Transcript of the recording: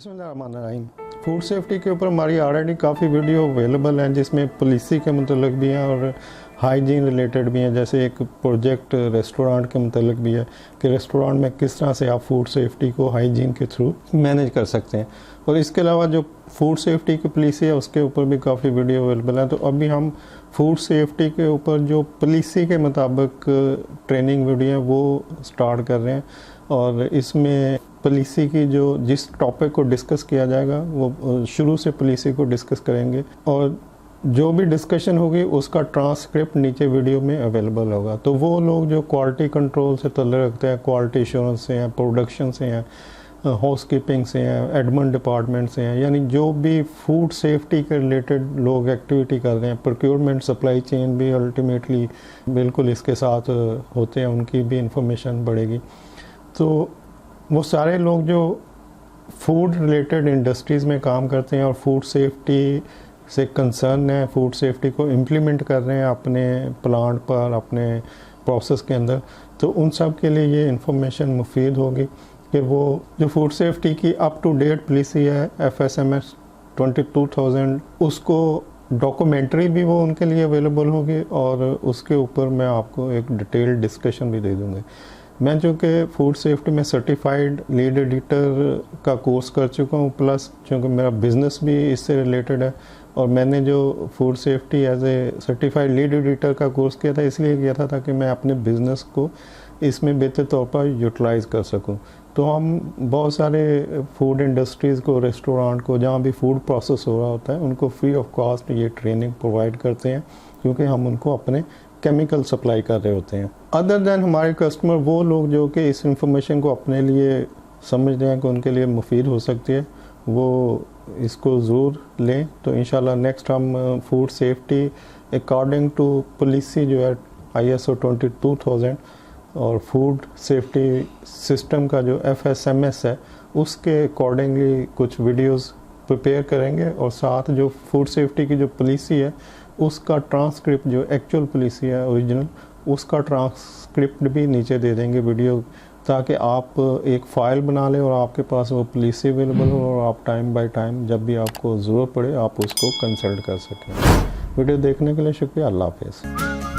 बिस्मिल्लाहिर्रहमानिर्रहीम। Food safety के ऊपर हमारी ऑलरेडी काफ़ी वीडियो अवेलेबल हैं, जिसमें पॉलिसी के मतलब भी हैं और हाइजीन रिलेटेड भी हैं। जैसे एक प्रोजेक्ट रेस्टोरेंट के मतलब भी है कि रेस्टोरेंट में किस तरह से आप फूड सेफ्टी को हाइजीन के थ्रू मैनेज कर सकते हैं। और इसके अलावा जो फूड सेफ्टी की पॉलिसी है उसके ऊपर भी काफ़ी वीडियो अवेलेबल है। तो अभी हम फूड सेफ्टी के ऊपर जो पॉलिसी के मुताबिक ट्रेनिंग वीडियो है वो स्टार्ट कर रहे हैं। और इसमें पॉलिसी की जो जिस टॉपिक को डिस्कस किया जाएगा वो शुरू से पॉलिसी को डिस्कस करेंगे, और जो भी डिस्कशन होगी उसका ट्रांसक्रिप्ट नीचे वीडियो में अवेलेबल होगा। तो वो लोग जो क्वालिटी कंट्रोल से ताल्लुक़ रखते हैं, क्वालिटी एश्योरेंस से हैं, प्रोडक्शन से हैं, हाउसकीपिंग से हैं, एडमिन डिपार्टमेंट से हैं, यानी जो भी फूड सेफ्टी के रिलेटेड लोग एक्टिविटी कर रहे हैं, प्रोक्योरमेंट सप्लाई चेन भी अल्टीमेटली बिल्कुल इसके साथ होते हैं, उनकी भी इंफॉर्मेशन बढ़ेगी। तो वो सारे लोग जो फूड रिलेटेड इंडस्ट्रीज़ में काम करते हैं और फूड सेफ्टी से कंसर्न है, फूड सेफ्टी को इम्प्लीमेंट कर रहे हैं अपने प्लांट पर, अपने प्रोसेस के अंदर, तो उन सब के लिए ये इन्फॉर्मेशन मुफीद होगी कि वो जो फूड सेफ्टी की अप टू डेट पॉलिसी है FSMS 22000, उसको डॉक्यूमेंट्री भी वो उनके लिए अवेलेबल होगी और उसके ऊपर मैं आपको एक डिटेल्ड डिस्कशन भी दे दूँगा। मैं चूँकि फूड सेफ्टी में सर्टिफाइड लीड एडिटर का कोर्स कर चुका हूँ, प्लस चूँकि मेरा बिज़नेस भी इससे रिलेटेड है, और मैंने जो food safety as a certified lead editor का कोर्स किया था इसलिए किया था ताकि मैं अपने बिज़नेस को इसमें बेहतर तौर पर यूटिलाइज़ कर सकूँ। तो हम बहुत सारे फूड इंडस्ट्रीज़ को, रेस्टोरेंट को, जहाँ भी फूड प्रोसेस हो रहा होता है, उनको फ्री ऑफ कॉस्ट ये ट्रेनिंग प्रोवाइड करते हैं, क्योंकि हम उनको अपने केमिकल सप्लाई कर रहे होते हैं। अदर देन हमारे कस्टमर वो लोग जो कि इस इंफॉर्मेशन को अपने लिए समझ रहे हैं कि उनके लिए मुफीद हो सकती है, वो इसको ज़रूर लें। तो इंशाल्लाह नेक्स्ट हम food safety according to policy जो है ISO 22000 और फूड सेफ्टी सिस्टम का जो FSMS है उसके अकॉर्डिंगली कुछ वीडियोस प्रिपेयर करेंगे, और साथ जो फूड सेफ्टी की जो पॉलिसी है उसका ट्रांसक्रिप्ट, जो एक्चुअल पॉलिसी है ओरिजिनल, उसका ट्रांसक्रिप्ट भी नीचे दे देंगे वीडियो, ताकि आप एक फ़ाइल बना लें और आपके पास वो पॉलिसी अवेलेबल हो और आप टाइम बाय टाइम जब भी आपको ज़रूरत पड़े आप उसको कंसल्ट कर सकें। वीडियो देखने के लिए शुक्रिया। अल्लाह हाफ़िज़।